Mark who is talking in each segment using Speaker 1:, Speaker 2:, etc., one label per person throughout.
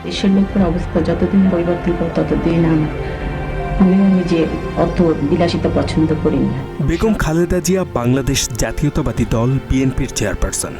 Speaker 1: দেশের লোকের অবস্থা যতদিন পরিবর্তন করে ততদিন আমিও নিজে অত বিলাসিতা পছন্দ করি না।
Speaker 2: বেগম খালেদা জিয়া বাংলাদেশ জাতীয়তাবাদী দল বিএনপির চেয়ারপারসন,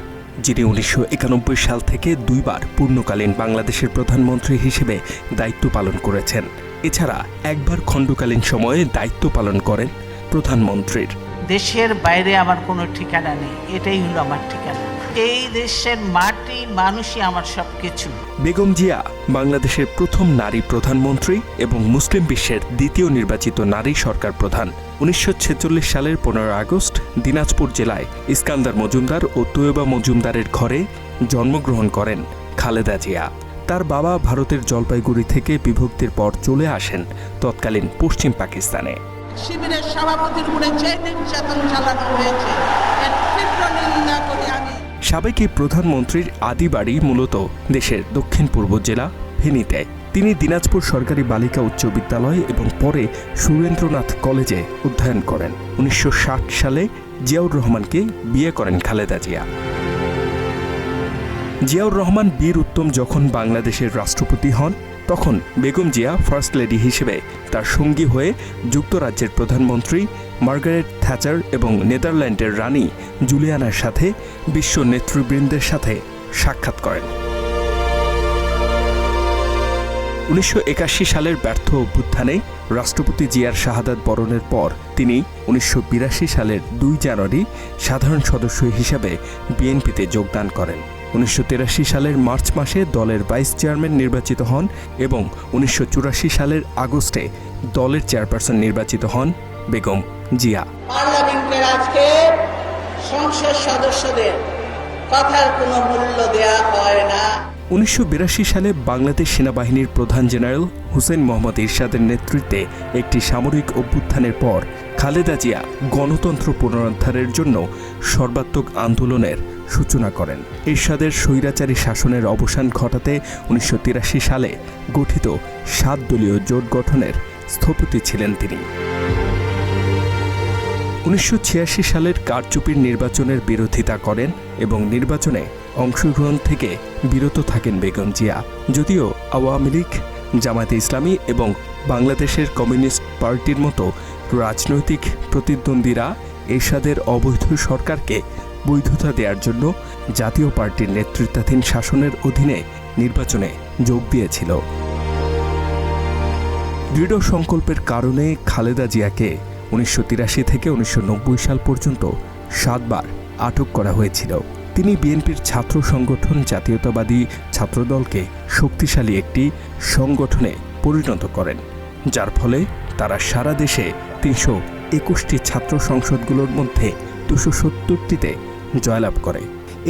Speaker 2: যিনি 1991 সাল থেকে দুইবার পূর্ণকালীন বাংলাদেশের প্রধানমন্ত্রী হিসেবে দায়িত্ব পালন করেছেন। এছাড়া একবার খণ্ডকালীন সময়ে দায়িত্ব পালন করেন প্রধানমন্ত্রীর।
Speaker 3: দেশের বাইরে আমার কোনো ঠিকানা নেই, এটাই হলো আমার ঠিকানা। এই দেশের মাটি মানুষই আমার সবকিছু।
Speaker 2: বেগম জিয়া বাংলাদেশের প্রথম নারী প্রধানমন্ত্রী এবং মুসলিম বিশ্বের দ্বিতীয় নির্বাচিত নারী সরকার প্রধান। 1946 সালের 15 আগস্ট দিনাজপুর জেলায় ইস্কান্দার মজুমদার ও তৈয়বা মজুমদারের ঘরে জন্মগ্রহণ করেন খালেদা জিয়া। তার বাবা ভারতের জলপাইগুড়ি থেকে বিভক্তির পর চলে আসেন তৎকালীন পশ্চিম পাকিস্তানে।
Speaker 3: শিবিরের সভাপতির উপরে যে নির্যাতন চালানো হয়েছে এর তীব্র নিন্দা করি আমি।
Speaker 2: সাবেক এই প্রধানমন্ত্রীর আদি বাড়ি মূলত দেশের দক্ষিণ পূর্ব জেলা ফেনীতে। তিনি দিনাজপুর সরকারি বালিকা উচ্চ বিদ্যালয় এবং পরে সুরেন্দ্রনাথ কলেজে অধ্যয়ন করেন। 1960 সালে জিয়াউর রহমানকে বিয়ে করেন খালেদা জিয়া। জিয়াউর রহমান বীর উত্তম যখন বাংলাদেশের রাষ্ট্রপতি হন, তখন বেগম জিয়া ফার্স্ট লেডি হিসেবে তার সঙ্গী হয়ে যুক্তরাজ্যের প্রধানমন্ত্রী মার্গারেট থ্যাচার এবং নেদারল্যান্ডের রানী জুলিয়ানার সাথে বিশ্ব নেতৃবৃন্দের সাথে সাক্ষাৎ করেন। 1981 সালের ব্যর্থ অভ্যুত্থানে রাষ্ট্রপতি জিয়ার শাহাদাত বরণের পর তিনি 1982 সালের 2 জানুয়ারি সাধারণ সদস্য হিসেবে বিএনপিতে যোগদান করেন। 1983 সালের মার্চ মাসে দলের ভাইস চেয়ারম্যান নির্বাচিত হন এবং 1984 সালের আগস্টে দলের চেয়ারপারসন নির্বাচিত হন বেগম জিয়া।
Speaker 3: পার্লামেন্টের আজকে সংসদ সদস্যদের কথার কোনো মূল্য দেয়া হয় না।
Speaker 2: 1982 সালে বাংলাদেশ সেনাবাহিনীর প্রধান জেনারেল হুসেইন মোহাম্মদ এরশাদের নেতৃত্বে একটি সামরিক অভ্যুত্থানের পর খালেদা জিয়া গণতন্ত্র পুনরুদ্ধারের জন্য সর্বাত্মক আন্দোলনের সূচনা করেন। এরশাদের স্বৈরাচারী শাসনের অবসান ঘটাতে 1983 সালে গঠিত 7 দলীয় জোট গঠনের স্থপতি ছিলেন তিনি। 1986 সালের কারচুপির নির্বাচনের বিরোধিতা করেন এবং নির্বাচনে অংশগ্রহণ থেকে বিরত থাকেন বেগম জিয়া। যদিও আওয়ামী লীগ, জামায়াতে ইসলামী এবং বাংলাদেশের কমিউনিস্ট পার্টির মতো রাজনৈতিক প্রতিদ্বন্দ্বীরা এরশাদের অবৈধ সরকারকে বৈধতা দেওয়ার জন্য জাতীয় পার্টির নেতৃত্বাধীন শাসনের অধীনে নির্বাচনে যোগ দিয়েছিল। দৃঢ় সংকল্পের কারণে খালেদা জিয়াকে 1983 থেকে 1990 সাল পর্যন্ত 7 বার আটক করা হয়েছিল। তিনি বিএনপির ছাত্র সংগঠন জাতীয়তাবাদী ছাত্রদলকে শক্তিশালী একটি সংগঠনে পরিণত করেন, যার ফলে তারা সারা দেশে 321টি ছাত্র সংসদগুলোর মধ্যে 270টিতে জয়লাভ করে।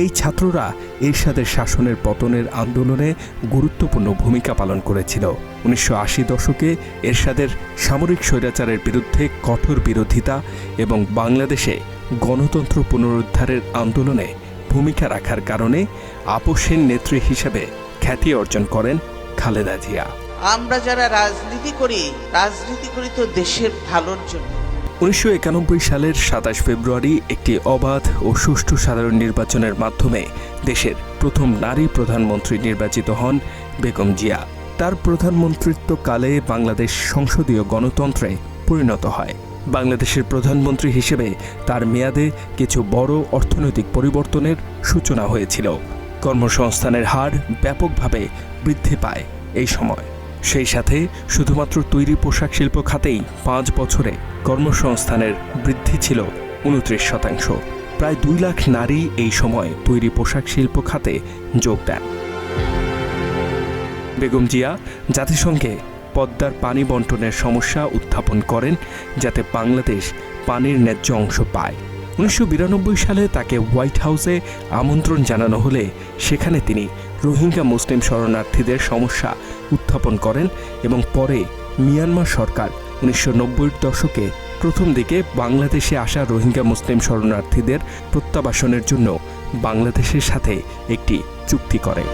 Speaker 2: এই ছাত্ররা এরশাদের শাসনের পতনের আন্দোলনে গুরুত্বপূর্ণ ভূমিকা পালন করেছিল। 1980 দশকে এরশাদের সামরিক স্বৈরাচারের বিরুদ্ধে কঠোর বিরোধিতা এবং বাংলাদেশে গণতন্ত্র পুনরুদ্ধারের আন্দোলনে ভূমিকা রাখার কারণে আপোষহীন নেত্রী হিসেবে খ্যাতি অর্জন করেন খালেদা জিয়া।
Speaker 3: আমরা যারা রাজনীতি করি তো দেশের ভালোর জন্য।
Speaker 2: 1991 সালের 27 ফেব্রুয়ারি একটি অবাধ ও সুষ্ঠু সাধারণ নির্বাচনের মাধ্যমে দেশের প্রথম নারী প্রধানমন্ত্রী নির্বাচিত হন বেগম জিয়া। তার প্রধানমন্ত্রিত্বকালে বাংলাদেশ সংসদীয় গণতন্ত্রে পরিণত হয়। বাংলাদেশের প্রধানমন্ত্রী হিসেবে তার মেয়াদে কিছু বড় অর্থনৈতিক পরিবর্তনের সূচনা হয়েছিল। কর্মসংস্থানের হার ব্যাপকভাবে বৃদ্ধি পায় এই সময়। সেই সাথে শুধুমাত্র তৈরি পোশাক শিল্প খাতেই 5 বছরে কর্মসংস্থানের বৃদ্ধি ছিল 29%। প্রায় 2 লাখ নারী এই সময় তৈরি পোশাক শিল্প খাতে যোগ দেন। বেগম জিয়া জাতিসংঘে পদ্মার পানি বন্টনের সমস্যা উত্থাপন করেন, যাতে বাংলাদেশ পানির ন্যায্য অংশ পায়। 1992 সালে তাকে হোয়াইট হাউসে আমন্ত্রণ জানানো হলে সেখানে তিনি রোহিঙ্গা মুসলিম শরণার্থীদের সমস্যা উত্থাপন করেন এবং পরে মিয়ানমার সরকার 1990-এর দশকে প্রথম দিকে বাংলাদেশে আসা রোহিঙ্গা মুসলিম শরণার্থীদের প্রত্যাবাসনের জন্য বাংলাদেশের সাথে একটি চুক্তি করে।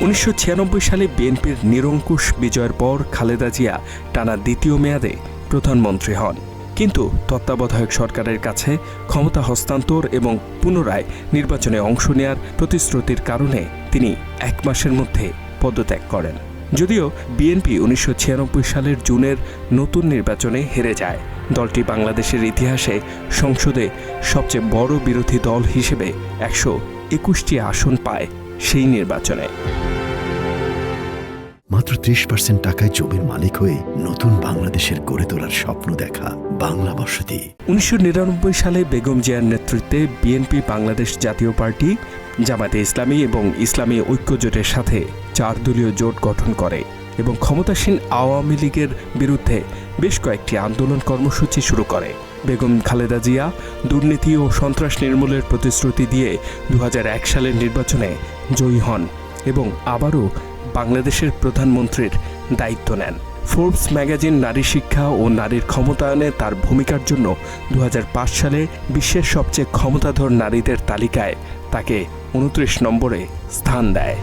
Speaker 2: 1996 সালে বিএনপির নিরঙ্কুশ বিজয়ের পর খালেদা জিয়া টানা দ্বিতীয় মেয়াদে প্রধানমন্ত্রী হন। কিন্তু তত্ত্বাবধায়ক সরকারের কাছে ক্ষমতা হস্তান্তর এবং পুনরায় নির্বাচনে অংশ নেয়ার প্রতিশ্রুতির কারণে তিনি 1 মাসের মধ্যে পদত্যাগ করেন। যদিও বিএনপি 1996 সালের জুনের নতুন নির্বাচনে হেরে যায়। দলটি বাংলাদেশের ইতিহাসে সংসদে সবচেয়ে বড় বিরোধী দল হিসেবে 121টি আসন পায় সেই নির্বাচনে।
Speaker 4: মাত্র 30% টাকায় জমির মালিক হয়ে নতুন বাংলাদেশের গড়ে তোলার স্বপ্ন দেখা বাংলা বসতি।
Speaker 2: 1999 সালে বেগম জিয়ার নেতৃত্বে বিএনপি বাংলাদেশ জাতীয় পার্টি, জামায়াতে ইসলামী এবং ইসলামী ঐক্যজোটের সাথে 4 দলীয় জোট গঠন করে এবং ক্ষমতাসীন আওয়ামী লীগের বিরুদ্ধে বেশ কয়েকটি আন্দোলন কর্মসূচি শুরু করে। বেগম খালেদা জিয়া দুর্নীতি ও সন্ত্রাস নির্মূলের প্রতিশ্রুতি দিয়ে 2001 সালের নির্বাচনে জয়ী হন এবং আবারও বাংলাদেশের প্রধানমন্ত্রীর দায়িত্ব নেন। ফোর্বস ম্যাগাজিন নারী শিক্ষা ও নারীর ক্ষমতায়নে তার ভূমিকার জন্য 2005 সালে বিশ্বের সবচেয়ে ক্ষমতাধর নারীদের তালিকায় তাকে 29 নম্বরে স্থান দেয়।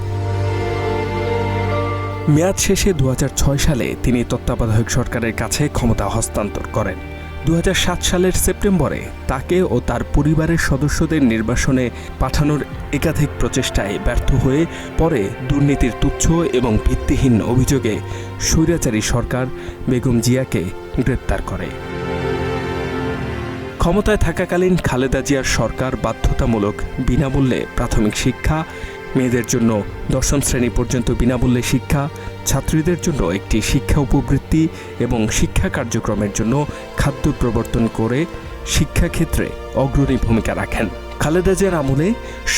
Speaker 2: মেয়াদ শেষে 2006 সালে তিনি তত্ত্বাবধায়ক সরকারের কাছে ক্ষমতা হস্তান্তর করেন। 2007 সালের সেপ্টেম্বরে তাকে ও তার পরিবারের সদস্যদের নির্বাসনে পাঠানোর একাধিক প্রচেষ্টায় ব্যর্থ হয়ে পরে দুর্নীতির তুচ্ছ এবং ভিত্তিহীন অভিযোগে স্বৈরাচারী সরকার বেগম জিয়াকে গ্রেপ্তার করে। ক্ষমতায় থাকাকালীন খালেদা জিয়ার সরকার বাধ্যতামূলক বিনামূল্যে প্রাথমিক শিক্ষা, মেয়েদের জন্য 10ম শ্রেণী পর্যন্ত বিনামূল্যে শিক্ষা, ছাত্রীদের জন্য একটি শিক্ষা উপবৃত্তি এবং শিক্ষা কার্যক্রমের জন্য খাদ্য প্রবর্তন করে শিক্ষাক্ষেত্রে অগ্রণী ভূমিকা রাখেন। খালেদা জিয়ার আমলে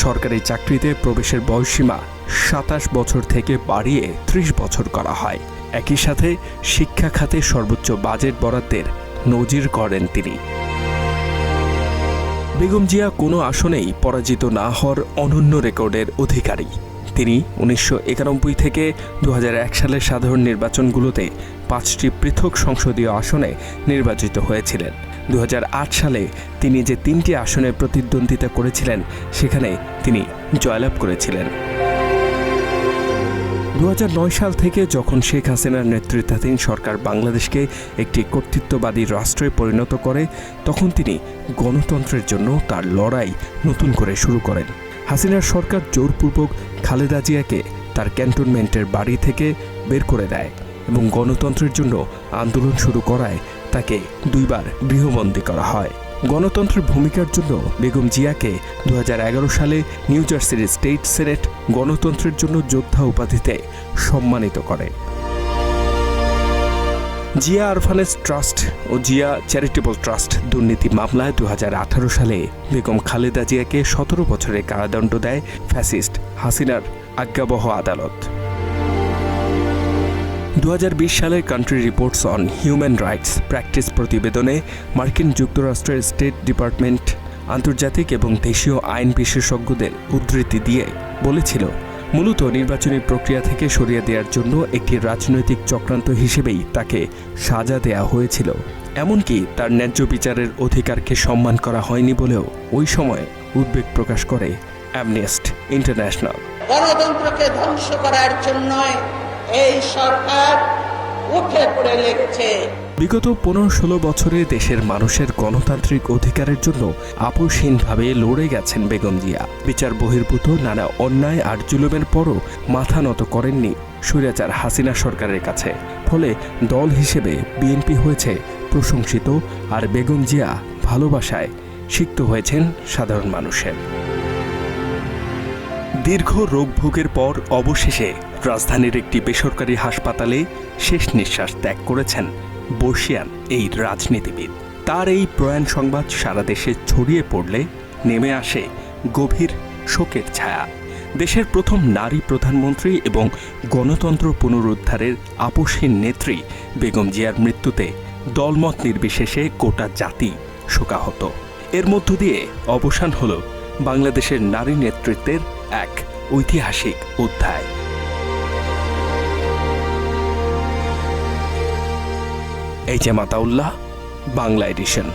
Speaker 2: সরকারি চাকরিতে প্রবেশের বয়সসীমা 27 বছর থেকে বাড়িয়ে 30 বছর করা হয়। একই সাথে শিক্ষা খাতে সর্বোচ্চ বাজেট বরাদ্দের নজির করেন তিনি। বেগম জিয়া কোনো আসনেই পরাজিত না হওয়ার অনন্য রেকর্ডের অধিকারী। তিনি 1991 থেকে 2001 সালের সাধারণ নির্বাচনগুলোতে 5টি পৃথক সংসদীয় আসনে নির্বাচিত হয়েছিলেন। 2008 সালে তিনি যে 3টি আসনে প্রতিদ্বন্দ্বিতা করেছিলেন সেখানে তিনি জয়লাভ করেছিলেন। 2009 সাল থেকে যখন শেখ হাসিনার নেতৃত্বাধীন সরকার বাংলাদেশকে একটি কর্তৃত্ববাদী রাষ্ট্রে পরিণত করে, তখন তিনি গণতন্ত্রের জন্য তার লড়াই নতুন করে শুরু করেন। হাসিনার সরকার জোরপূর্বক খালেদা জিয়াকে তার ক্যান্টনমেন্টের বাড়ি থেকে বের করে দেয় এবং গণতন্ত্রের জন্য আন্দোলন শুরু করায় তাকে 2 বার গৃহবন্দী করা হয়। গণতন্ত্রের ভূমিকার জন্য বেগম জিয়াকে 2011 সালে নিউ জার্সির স্টেট সেনেট গণতন্ত্রের জন্য যোদ্ধা উপাধিতে সম্মানিত করে। জিয়া অরফানেজ ট্রাস্ট ও জিয়া চ্যারিটেবল ট্রাস্ট দুর্নীতি মামলায় 2018 সালে বেগম খালেদা জিয়াকে 17 বছরের কারাদণ্ড দেয় ফ্যাসিস্ট হাসিনার আজ্ঞাবহ আদালত। 2020 সালের country reports on human rights practice প্রতিবেদনে মার্কিন যুক্তরাষ্ট্রের স্টেট ডিপার্টমেন্ট আন্তর্জাতিক এবং দেশীয় আইন বিশেষজ্ঞদের উদ্ধৃতি দিয়ে বলেছিল, মূলত নির্বাচনী প্রক্রিয়া থেকে সরিয়ে দেওয়ার জন্য একটি রাজনৈতিক চক্রান্ত হিসেবেই তাকে সাজা দেয়া হয়েছিল। এমনকি তার ন্যায্য বিচারের অধিকারকে সম্মান করা হয়নি বলেও ওই সময় উদ্বেগ প্রকাশ করে অ্যামনেস্টি ইন্টারন্যাশনাল।
Speaker 3: গণতন্ত্রকে ধ্বংস করার জন্য এই সরকার উঠে পড়ে লেগেছে।
Speaker 2: বিগত 15-16 বছরে দেশের মানুষের গণতান্ত্রিক অধিকারের জন্য আপোষহীনভাবে লড়ে গেছেন বেগম জিয়া। বিচার বহির্ভূত নানা অন্যায় আর জুলুমের পরও মাথা নত করেননি স্বৈরাচার হাসিনা সরকারের কাছে। ফলে দল হিসেবে বিএনপি হয়েছে প্রশংসিত, আর বেগম জিয়া ভালোবাসায় সিক্ত হয়েছেন সাধারণ মানুষের। দীর্ঘ রোগভোগের পর অবশেষে রাজধানীর একটি বেসরকারি হাসপাতালে শেষ নিঃশ্বাস ত্যাগ করেছেন বর্ষিয়ান এই রাজনীতিবিদ। তার এই প্রয়াণ সংবাদ সারা দেশে ছড়িয়ে পড়লে নেমে আসে গভীর শোকের ছায়া। দেশের প্রথম নারী প্রধানমন্ত্রী এবং গণতন্ত্র পুনরুদ্ধারের আপোষহীন নেত্রী বেগম জিয়ার মৃত্যুতে দলমত নির্বিশেষে গোটা জাতি শোকাহত। এর মধ্য দিয়ে অবসান হল বাংলাদেশের নারী নেতৃত্বের এক ঐতিহাসিক অধ্যায়। এই যে মাতাউল্লাহ বাংলা এডিশন।